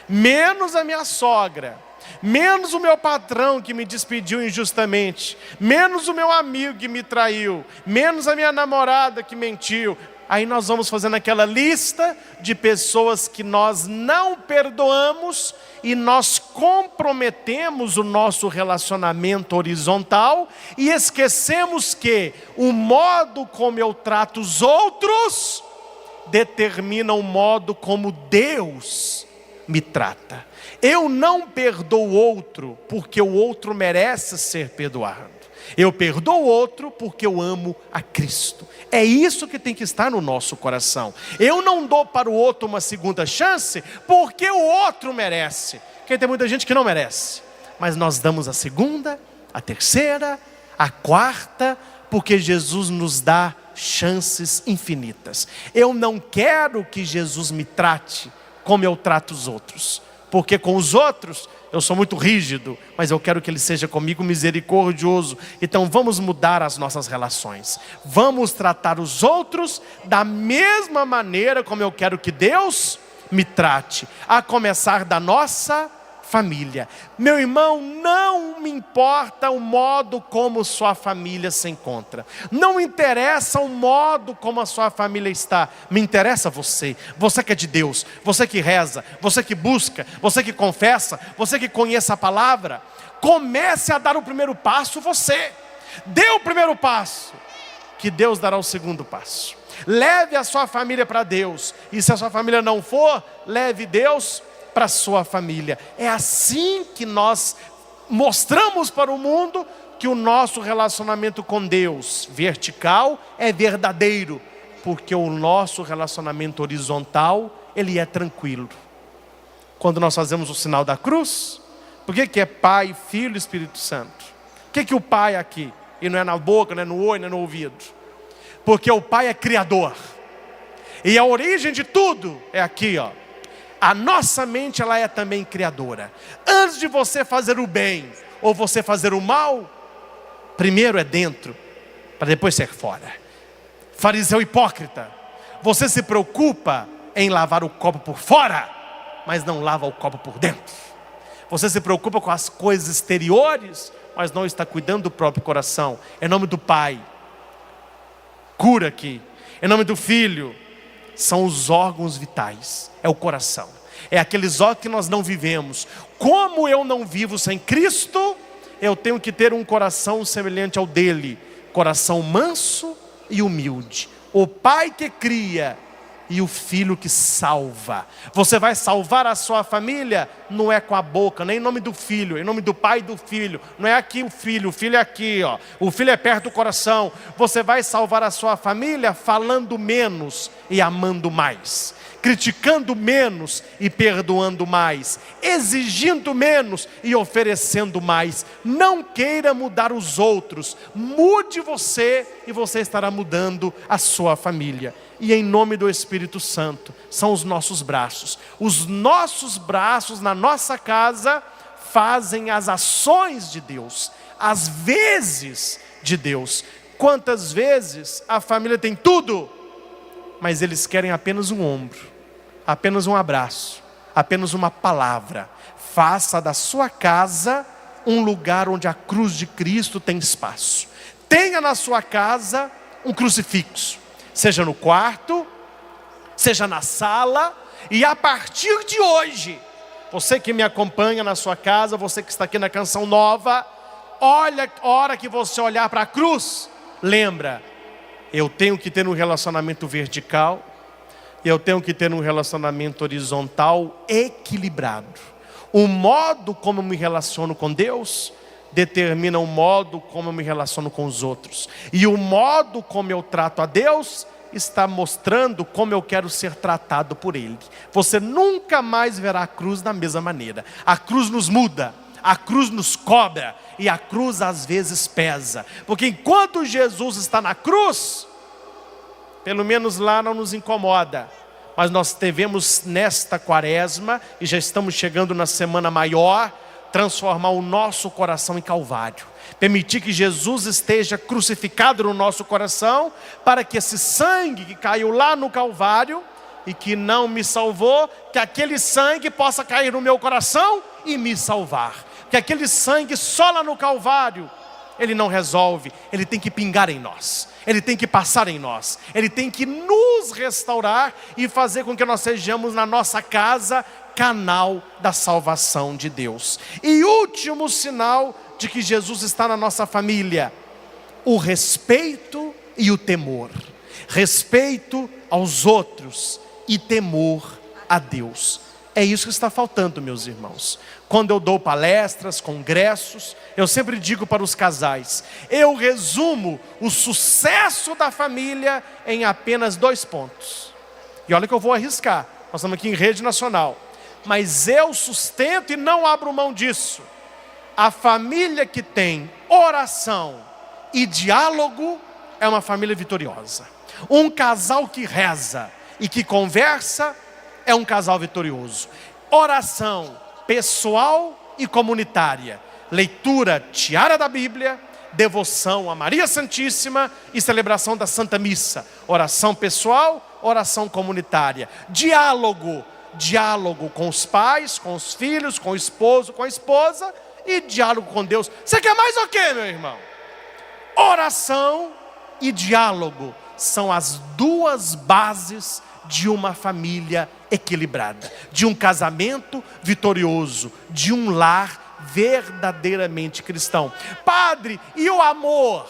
menos a minha sogra, menos o meu patrão que me despediu injustamente, menos o meu amigo que me traiu, menos a minha namorada que mentiu. Aí nós vamos fazendo aquela lista de pessoas que nós não perdoamos e nós comprometemos o nosso relacionamento horizontal e esquecemos que o modo como eu trato os outros determina o modo como Deus me trata. Eu não perdoo o outro porque o outro merece ser perdoado. Eu perdoo o outro porque eu amo a Cristo. É isso que tem que estar no nosso coração. Eu não dou para o outro uma segunda chance porque o outro merece. Porque tem muita gente que não merece. Mas nós damos a segunda, a terceira, a quarta, porque Jesus nos dá chances infinitas. Eu não quero que Jesus me trate como eu trato os outros. Porque com os outros eu sou muito rígido, mas eu quero que Ele seja comigo misericordioso. Então vamos mudar as nossas relações. Vamos tratar os outros da mesma maneira como eu quero que Deus me trate. A começar da nossa família. Meu irmão, não me importa o modo como sua família se encontra. Não interessa o modo como a sua família está. Me interessa você. Você que é de Deus. Você que reza. Você que busca. Você que confessa. Você que conhece a palavra. Comece a dar o primeiro passo você. Dê o primeiro passo, que Deus dará o segundo passo. Leve a sua família para Deus. E se a sua família não for, leve Deus para a sua família. É assim que nós mostramos para o mundo que o nosso relacionamento com Deus vertical é verdadeiro, porque o nosso relacionamento horizontal, ele é tranquilo. Quando nós fazemos o sinal da cruz, por que é Pai, Filho e Espírito Santo? Por que o Pai aqui? E não é na boca, não é no olho, não é no ouvido. Porque o Pai é criador. E a origem de tudo é aqui, ó. A nossa mente, ela é também criadora. Antes de você fazer o bem ou você fazer o mal, primeiro é dentro, para depois ser fora. Fariseu hipócrita, você se preocupa em lavar o copo por fora, mas não lava o copo por dentro. Você se preocupa com as coisas exteriores, mas não está cuidando do próprio coração. Em nome do Pai, cura aqui. Em nome do Filho, são os órgãos vitais, é o coração. É aqueles órgãos que nós não vivemos. Como eu não vivo sem Cristo, eu tenho que ter um coração semelhante ao dele. Coração manso e humilde. O Pai que cria e o Filho que salva. Você vai salvar a sua família? Não é com a boca, nem em nome do Filho, em nome do Pai e do Filho. Não é aqui o Filho é aqui, ó. O Filho é perto do coração. Você vai salvar a sua família falando menos e amando mais. Criticando menos e perdoando mais, exigindo menos e oferecendo mais. Não queira mudar os outros, mude você e você estará mudando a sua família. E em nome do Espírito Santo, são os nossos braços. Os nossos braços na nossa casa fazem as ações de Deus, as vezes de Deus. Quantas vezes a família tem tudo, mas eles querem apenas um ombro, apenas um abraço, apenas uma palavra. Faça da sua casa um lugar onde a cruz de Cristo tem espaço. Tenha na sua casa um crucifixo, seja no quarto, seja na sala. E a partir de hoje, você que me acompanha na sua casa, você que está aqui na Canção Nova, olha, a hora que você olhar para a cruz, lembra, eu tenho que ter um relacionamento vertical, eu tenho que ter um relacionamento horizontal equilibrado. O modo como eu me relaciono com Deus determina o modo como eu me relaciono com os outros. E o modo como eu trato a Deus está mostrando como eu quero ser tratado por Ele. Você nunca mais verá a cruz da mesma maneira. A cruz nos muda, a cruz nos cobra e a cruz às vezes pesa. Porque enquanto Jesus está na cruz, pelo menos lá não nos incomoda. Mas nós devemos nesta quaresma, e já estamos chegando na semana maior, transformar o nosso coração em Calvário. Permitir que Jesus esteja crucificado no nosso coração, para que esse sangue que caiu lá no Calvário e que não me salvou, que aquele sangue possa cair no meu coração e me salvar. Que aquele sangue só lá no Calvário, ele não resolve, ele tem que pingar em nós, ele tem que passar em nós, ele tem que nos restaurar e fazer com que nós sejamos na nossa casa canal da salvação de Deus. E último sinal de que Jesus está na nossa família: o respeito e o temor. Respeito aos outros e temor a Deus. É isso que está faltando, meus irmãos. Quando eu dou palestras, congressos, eu sempre digo para os casais: eu resumo o sucesso da família em apenas 2 pontos. E olha que eu vou arriscar, nós estamos aqui em rede nacional, mas eu sustento e não abro mão disso. A família que tem oração e diálogo é uma família vitoriosa. Um casal que reza e que conversa é um casal vitorioso. Oração pessoal e comunitária, leitura diária da Bíblia, devoção a Maria Santíssima e celebração da Santa Missa. Oração pessoal, oração comunitária. Diálogo com os pais, com os filhos, com o esposo, com a esposa, e diálogo com Deus. Você quer mais o quê, meu irmão? Oração e diálogo são as 2 bases de uma família equilibrada, de um casamento vitorioso, de um lar verdadeiramente cristão. Padre, e o amor?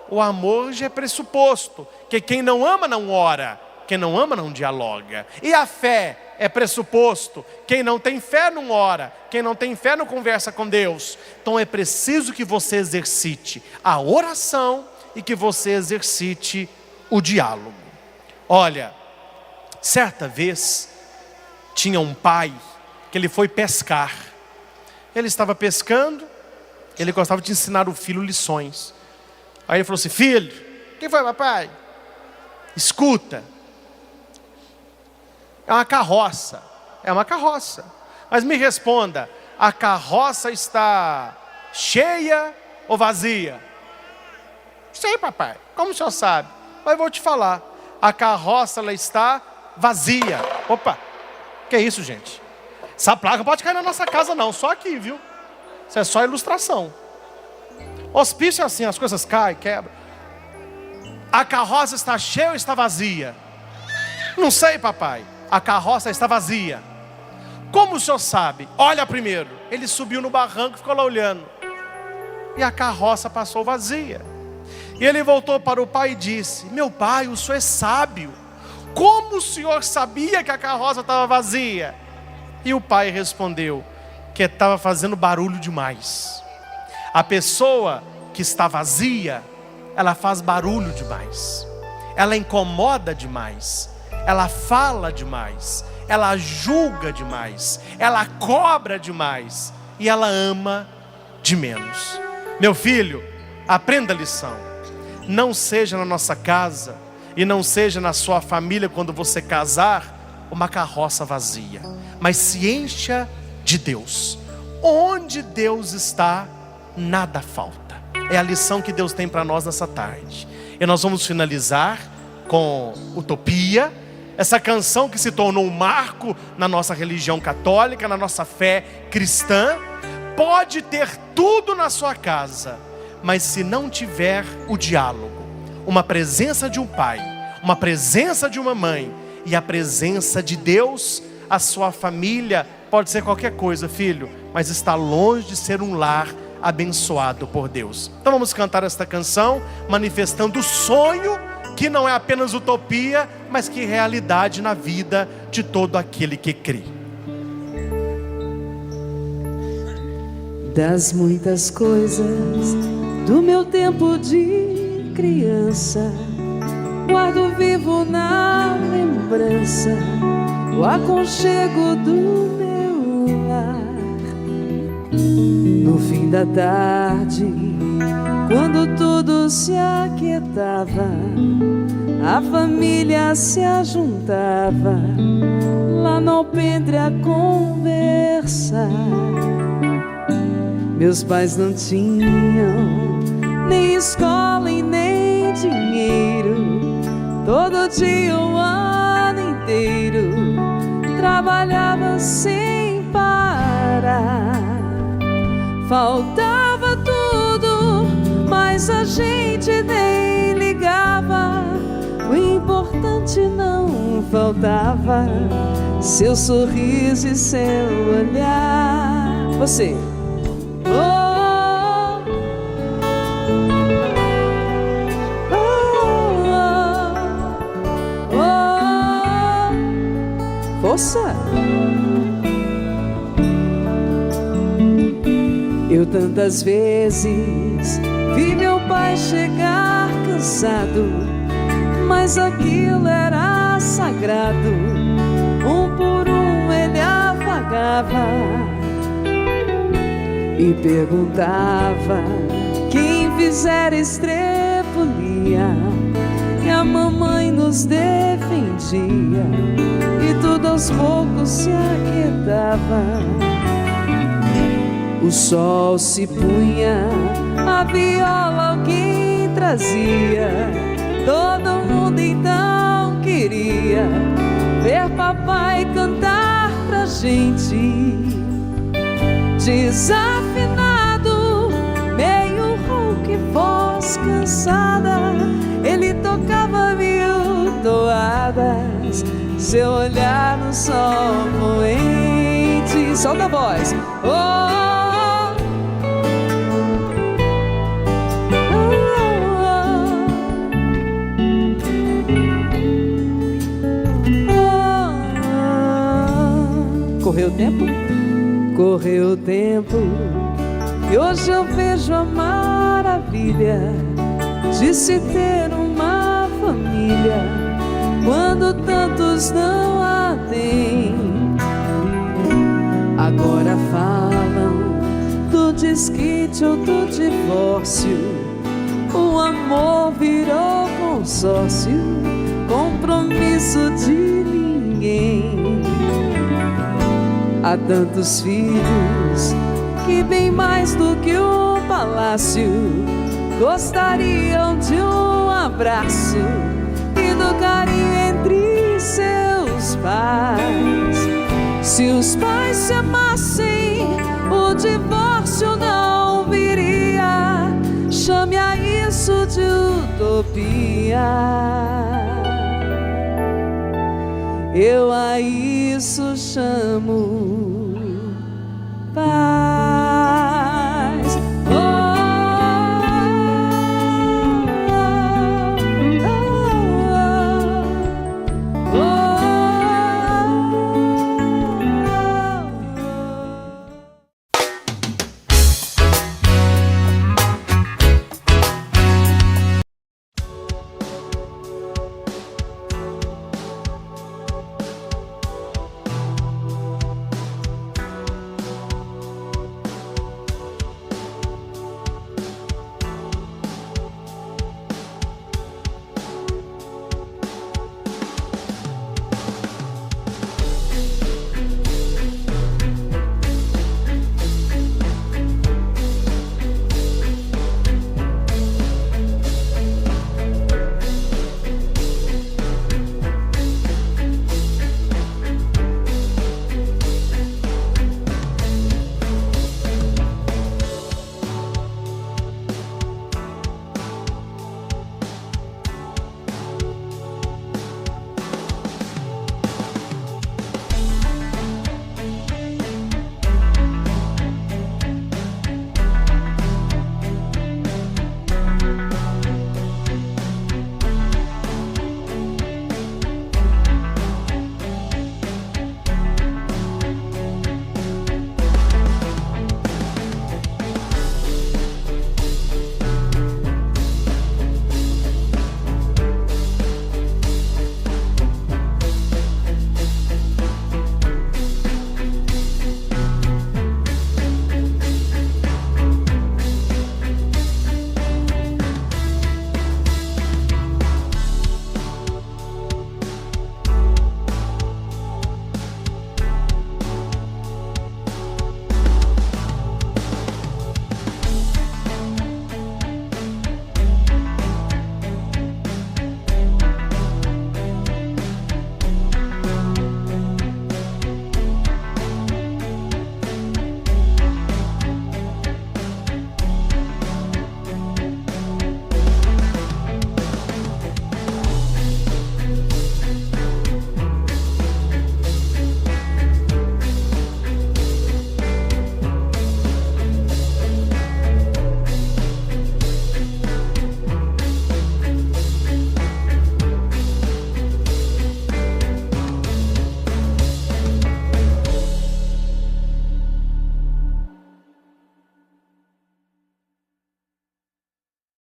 O amor já é pressuposto, que quem não ama não ora, quem não ama não dialoga. E a fé é pressuposto, quem não tem fé não ora, quem não tem fé não conversa com Deus. Então é preciso que você exercite a oração e que você exercite o diálogo. Olha, certa vez tinha um pai que ele foi pescar. Ele estava pescando, ele gostava de ensinar o filho lições. Aí ele falou assim: filho, o que foi, papai? Escuta, é uma carroça. É uma carroça. Mas me responda, a carroça está cheia ou vazia? Sei, papai. Como o senhor sabe? Mas eu vou te falar. A carroça ela está vazia. Opa, que é isso, gente? Essa placa pode cair na nossa casa não, só aqui, viu? Isso é só ilustração. Hospício é assim, as coisas caem, quebram. A carroça está cheia ou está vazia? Não sei, papai. A carroça está vazia. Como o senhor sabe? Olha primeiro. Ele subiu no barranco e ficou lá olhando. E a carroça passou vazia. E ele voltou para o pai e disse: meu pai, o senhor é sábio. Como o senhor sabia que a carroça estava vazia? E o pai respondeu: que estava fazendo barulho demais. A pessoa que está vazia, ela faz barulho demais. Ela incomoda demais. Ela fala demais. Ela julga demais. Ela cobra demais. E ela ama de menos. Meu filho, aprenda a lição. Não seja na nossa casa e não seja na sua família, quando você casar, uma carroça vazia, mas se encha de Deus. Onde Deus está, nada falta. É a lição que Deus tem para nós nessa tarde. E nós vamos finalizar com Utopia, essa canção que se tornou um marco na nossa religião católica, na nossa fé cristã. Pode ter tudo na sua casa, mas se não tiver o diálogo, uma presença de um pai, uma presença de uma mãe e a presença de Deus, a sua família pode ser qualquer coisa, filho, mas está longe de ser um lar abençoado por Deus. Então vamos cantar esta canção, manifestando o sonho que não é apenas utopia, mas que é realidade na vida de todo aquele que crê. Das muitas coisas do meu tempo de criança, guardo vivo na lembrança o aconchego do meu lar. No fim da tarde, quando tudo se aquietava, a família se ajuntava lá no alpendre a conversar. Meus pais não tinham nem escola e nem dinheiro. Todo dia, o ano inteiro, trabalhava sem parar. Faltava tudo, mas a gente nem ligava. O importante não faltava: seu sorriso e seu olhar. Você. Força! Eu tantas vezes vi meu pai chegar cansado, mas aquilo era sagrado. Um por um ele apagava e perguntava quem fizer estrepulia. E a mamãe nos defendia, e tudo aos poucos se aquietava. O sol se punha, a viola alguém trazia. Todo mundo então queria ver papai cantar pra gente. Desafinado, meio rouco e voz cansada, ele tocava mil toadas, seu olhar no sol poente. Solta a voz. Correu o tempo? Correu o tempo, e hoje eu vejo a maravilha de se ter uma família, quando tantos não a têm. Agora falam do desquite ou do divórcio. O amor virou consórcio, compromisso de ninguém. Há tantos filhos que, bem mais do que um palácio, gostariam de um abraço e do carinho entre seus pais. Se os pais se amassem, o divórcio não viria. Chame a isso de utopia. Eu a isso chamo paz.